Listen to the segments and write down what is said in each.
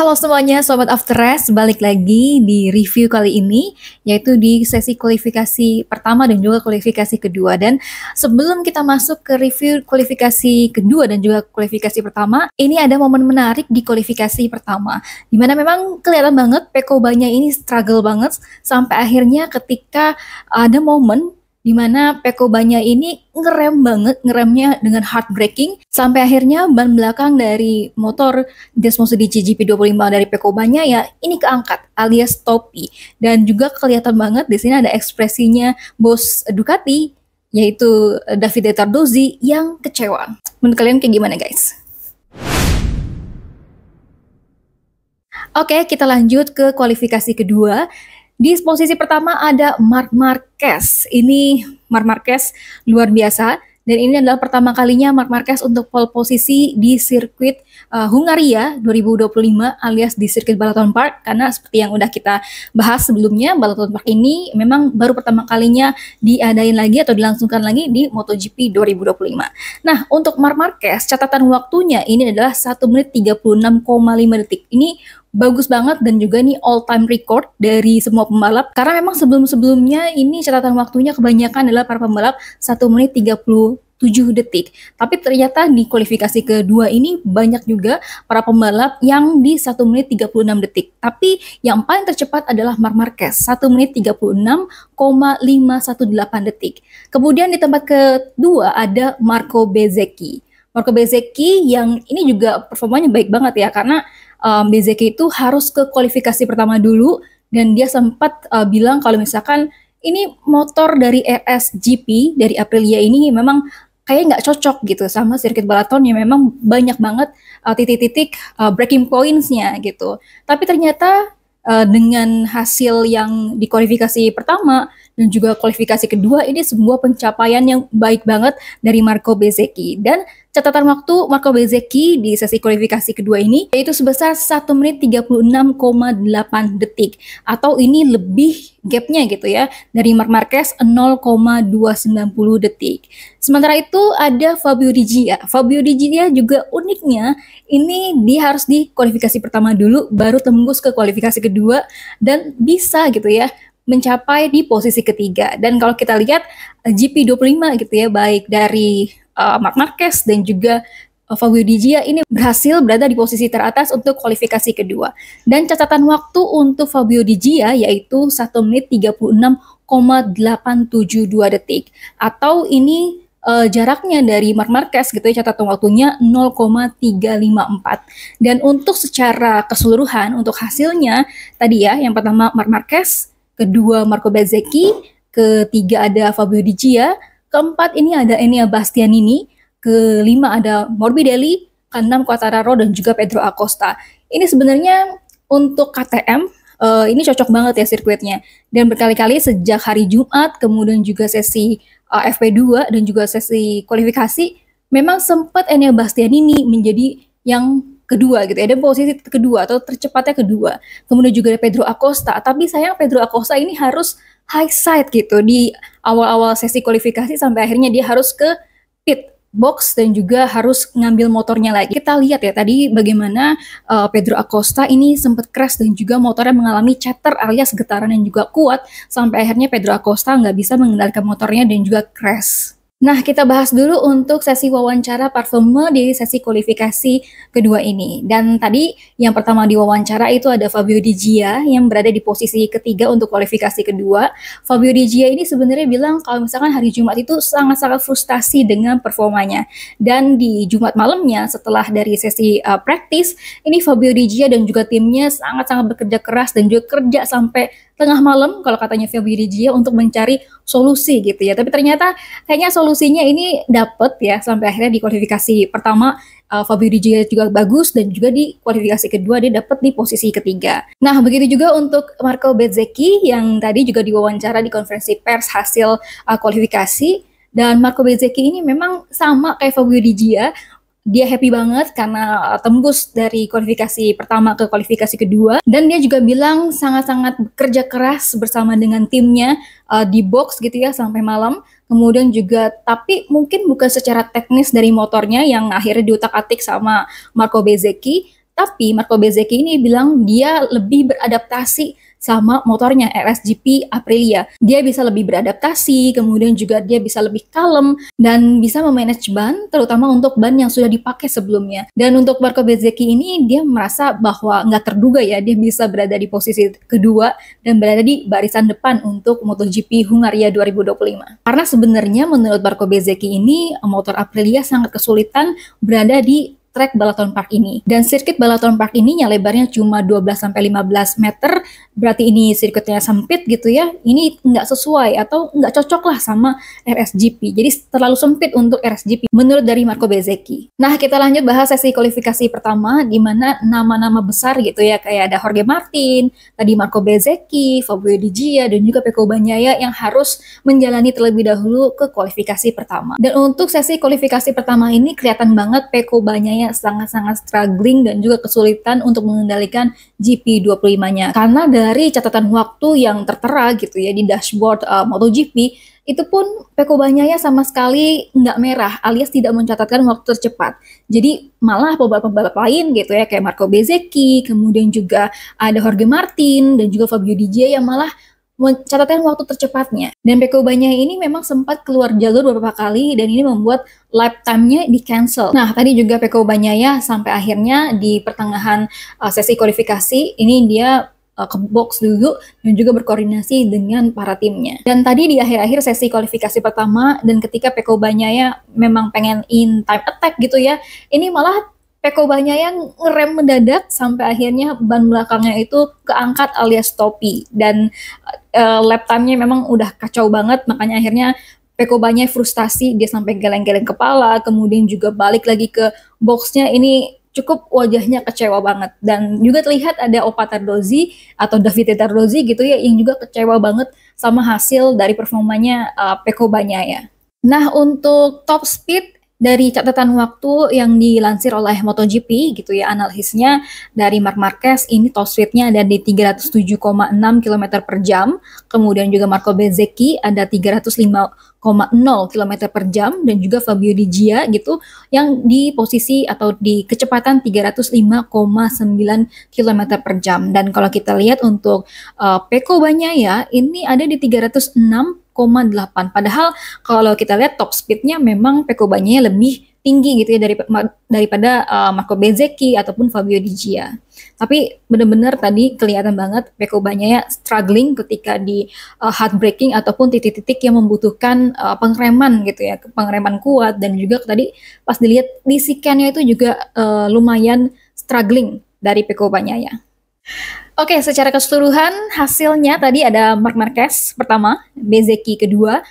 Halo semuanya, Sobat After Rest, balik lagi di review kali ini, yaitu di sesi kualifikasi pertama dan juga kualifikasi kedua. Dan sebelum kita masuk ke review kualifikasi kedua dan juga kualifikasi pertama, ini ada momen menarik di kualifikasi pertama, dimana memang kelihatan banget Peko Banya ini struggle banget, sampai akhirnya ketika ada momen di mana Peko Banya ini ngerem banget, ngeremnya dengan heartbreaking, sampai akhirnya ban belakang dari motor Desmos di GP25 dari Peko Banya ya ini keangkat alias topi. Dan juga kelihatan banget di sini ada ekspresinya bos Ducati yaitu Davide Tardozzi yang kecewa. Menurut kalian kayak gimana guys? Oke, kita lanjut ke kualifikasi kedua. Di posisi pertama ada Marc Marquez. Ini Marc Marquez luar biasa. Dan ini adalah pertama kalinya Marc Marquez untuk pole posisi di sirkuit Hungaria 2025 alias di sirkuit Balaton Park. Karena seperti yang udah kita bahas sebelumnya, Balaton Park ini memang baru pertama kalinya diadain lagi atau dilangsungkan lagi di MotoGP 2025. Nah, untuk Marc Marquez, catatan waktunya ini adalah 1 menit 36,5 detik. Ini bagus banget dan juga ini all time record dari semua pembalap karena memang sebelum-sebelumnya ini catatan waktunya kebanyakan adalah para pembalap 1 menit 37 detik. Tapi ternyata di kualifikasi kedua ini banyak juga para pembalap yang di 1 menit 36 detik. Tapi yang paling tercepat adalah Marc Marquez 1 menit 36,518 detik. Kemudian di tempat kedua ada Marco Bezzecchi. Marco Bezzecchi yang ini juga performanya baik banget ya karena Bezzecchi itu harus ke kualifikasi pertama dulu dan dia sempat bilang kalau misalkan ini motor dari RSGP dari Aprilia ini memang kayak nggak cocok gitu sama sirkuit Balaton yang memang banyak banget titik-titik breaking points-nya gitu. Tapi ternyata dengan hasil yang di kualifikasi pertama dan juga kualifikasi kedua ini sebuah pencapaian yang baik banget dari Marco Bezzecchi. Dan catatan waktu Marco Bezzecchi di sesi kualifikasi kedua ini yaitu sebesar 1 menit 36,8 detik atau ini lebih gapnya gitu ya dari Marc Marquez 0,290 detik. Sementara itu ada Fabio Di Gia. Fabio Di Gia juga uniknya ini dia harus di kualifikasi pertama dulu baru tembus ke kualifikasi kedua dan bisa gitu ya mencapai di posisi ketiga. Dan kalau kita lihat GP25 gitu ya baik dari Marc Marquez dan juga Fabio Di Gia ini berhasil berada di posisi teratas untuk kualifikasi kedua. Dan catatan waktu untuk Fabio Di Gia yaitu 1 menit 36,872 detik. Atau ini jaraknya dari Marc Marquez gitu ya catatan waktunya 0,354. Dan untuk secara keseluruhan untuk hasilnya tadi ya yang pertama Marc Marquez, kedua Marco Bezzecchi, ketiga ada Fabio Di Gia, keempat ini ada Enea Bastianini, kelima ada Morbidelli, keenam Quartararo dan juga Pedro Acosta. Ini sebenarnya untuk KTM ini cocok banget ya sirkuitnya. Dan berkali-kali sejak hari Jumat, kemudian juga sesi FP2 dan juga sesi kualifikasi, memang sempat Enea Bastianini menjadi yang kedua gitu ya, dan posisi kedua atau tercepatnya kedua. Kemudian juga ada Pedro Acosta, tapi sayang Pedro Acosta ini harus high side gitu di awal-awal sesi kualifikasi sampai akhirnya dia harus ke pit box dan juga harus ngambil motornya lagi. Kita lihat ya tadi bagaimana Pedro Acosta ini sempat crash dan juga motornya mengalami chatter alias getaran yang juga kuat sampai akhirnya Pedro Acosta nggak bisa mengendalikan motornya dan juga crash. Nah, kita bahas dulu untuk sesi wawancara parfum di sesi kualifikasi kedua ini. Dan tadi yang pertama di wawancara itu ada Fabio Di Gia yang berada di posisi ketiga untuk kualifikasi kedua. Fabio Di Gia ini sebenarnya bilang kalau misalkan hari Jumat itu sangat-sangat frustasi dengan performanya. Dan di Jumat malamnya setelah dari sesi practice, ini Fabio Di Gia dan juga timnya sangat-sangat bekerja keras dan juga kerja sampai tengah malam kalau katanya Fabio Di Gia untuk mencari solusi gitu ya. Tapi ternyata kayaknya solusinya ini dapet ya sampai akhirnya di kualifikasi pertama Fabio Di Gia juga bagus dan juga di kualifikasi kedua dia dapat di posisi ketiga. Nah, begitu juga untuk Marco Bezzecchi yang tadi juga diwawancara di konferensi pers hasil kualifikasi. Dan Marco Bezzecchi ini memang sama kayak Fabio Di Gia. Dia happy banget karena tembus dari kualifikasi pertama ke kualifikasi kedua. Dan dia juga bilang sangat-sangat bekerja keras bersama dengan timnya di box gitu ya sampai malam. Kemudian juga, tapi mungkin bukan secara teknis dari motornya yang akhirnya diutak-atik sama Marco Bezzecchi, Tapi Marco Bezzecchi ini bilang dia lebih beradaptasi sama motornya RSGP Aprilia. Dia bisa lebih beradaptasi, kemudian juga dia bisa lebih kalem dan bisa memanage ban, terutama untuk ban yang sudah dipakai sebelumnya. Dan untuk Marco Bezzecchi ini dia merasa bahwa nggak terduga ya dia bisa berada di posisi kedua dan berada di barisan depan untuk MotoGP Hungaria 2025. Karena sebenarnya menurut Marco Bezzecchi ini motor Aprilia sangat kesulitan berada di trek Balaton Park ini. Dan sirkuit Balaton Park ini lebarnya cuma 12-15 meter, berarti ini sirkuitnya sempit gitu ya. Ini nggak sesuai atau nggak cocok lah sama RSGP. Jadi terlalu sempit untuk RSGP menurut dari Marco Bezzecchi. Nah, kita lanjut bahas sesi kualifikasi pertama di mana nama-nama besar gitu ya, kayak ada Jorge Martin, tadi Marco Bezzecchi, Fabio Di Gia, dan juga Pecco Bagnaia yang harus menjalani terlebih dahulu ke kualifikasi pertama. Dan untuk sesi kualifikasi pertama ini kelihatan banget Pecco Bagnaia sangat-sangat struggling dan juga kesulitan untuk mengendalikan GP25-nya. Karena dari catatan waktu yang tertera gitu ya di dashboard MotoGP, itu pun Pecco Bagnaia sama sekali nggak merah alias tidak mencatatkan waktu tercepat. Jadi malah pembalap-pembalap lain gitu ya kayak Marco Bezzecchi, kemudian juga ada Jorge Martin dan juga Fabio Di Gia yang malah mencatatkan waktu tercepatnya. Dan Pecco Bagnaia ini memang sempat keluar jalur beberapa kali dan ini membuat lap time-nya di cancel. Nah, tadi juga Pecco Bagnaia sampai akhirnya di pertengahan sesi kualifikasi ini dia ke box dulu dan juga berkoordinasi dengan para timnya. Dan tadi di akhir-akhir sesi kualifikasi pertama dan ketika Pecco Bagnaia memang pengen in time attack gitu ya, ini malah Pecco Bagnaia ngerem mendadak sampai akhirnya ban belakangnya itu keangkat alias topi dan lap time-nya memang udah kacau banget, makanya akhirnya Pecco Bagnaia frustasi, dia sampai geleng-geleng kepala, kemudian juga balik lagi ke boxnya. Ini cukup wajahnya kecewa banget dan juga terlihat ada Opa Tardozzi atau Davide Tardozzi gitu ya yang juga kecewa banget sama hasil dari performanya Pecco Bagnaia. Nah, untuk top speed dari catatan waktu yang dilansir oleh MotoGP gitu ya, analisisnya dari Marc Marquez ini top speednya ada di 307,6 km per jam, kemudian juga Marco Bezzecchi ada 305,0 km per jam, dan juga Fabio Di Gia gitu yang di posisi atau di kecepatan 305,9 km per jam. Dan kalau kita lihat untuk Pecco Bagnaia ini ada di 306,8. Padahal kalau kita lihat top speednya memang Pecco Bagnaia lebih tinggi gitu ya daripada Marco Bezzecchi ataupun Fabio Di Gia. Tapi benar-benar tadi kelihatan banget Pecco Bagnaia struggling ketika di hard braking ataupun titik-titik yang membutuhkan pengereman gitu ya, pengereman kuat, dan juga tadi pas dilihat di sikannya itu juga lumayan struggling dari Pecco Bagnaia. Oke, secara keseluruhan hasilnya tadi ada Marc Marquez pertama, Bezzecchi kedua,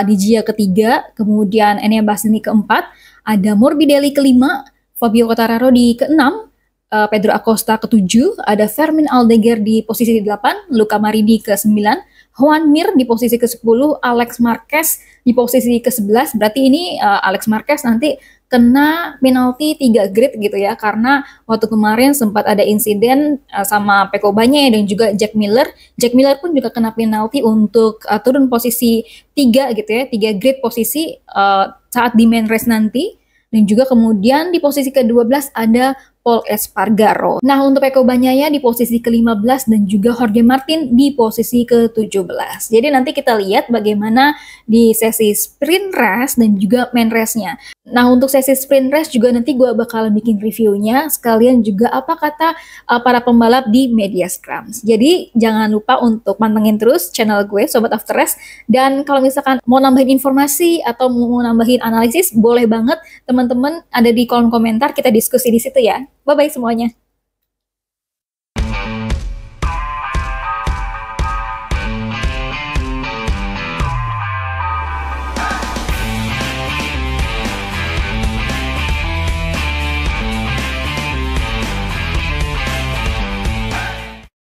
Di Gia ketiga, kemudian Enea Bassini keempat, ada Morbidelli kelima, Fabio Quartararo di keenam, Pedro Acosta ketujuh, ada Fermin Aldeguer di posisi ke-8, Luca Marini ke-9, Joan Mir di posisi ke-10, Alex Marquez di posisi ke-11. Berarti ini Alex Marquez nanti kena penalti 3 grid gitu ya, karena waktu kemarin sempat ada insiden sama Pecco Bagnaia dan juga Jack Miller. Jack Miller pun juga kena penalti untuk turun posisi 3 gitu ya, 3 grid posisi saat di main race nanti. Dan juga kemudian di posisi ke-12 ada Pol Espargaro. Nah, untuk Pecco Bagnaia di posisi ke-15 dan juga Jorge Martin di posisi ke-17. Jadi nanti kita lihat bagaimana di sesi sprint race dan juga main race-nya. Nah, untuk sesi sprint race juga nanti gue bakal bikin reviewnya, sekalian juga apa kata para pembalap di Media Scrums. Jadi jangan lupa untuk pantengin terus channel gue, Sobat After Race. Dan kalau misalkan mau nambahin informasi atau mau nambahin analisis, boleh banget teman-teman ada di kolom komentar, kita diskusi di situ ya. Bye-bye semuanya.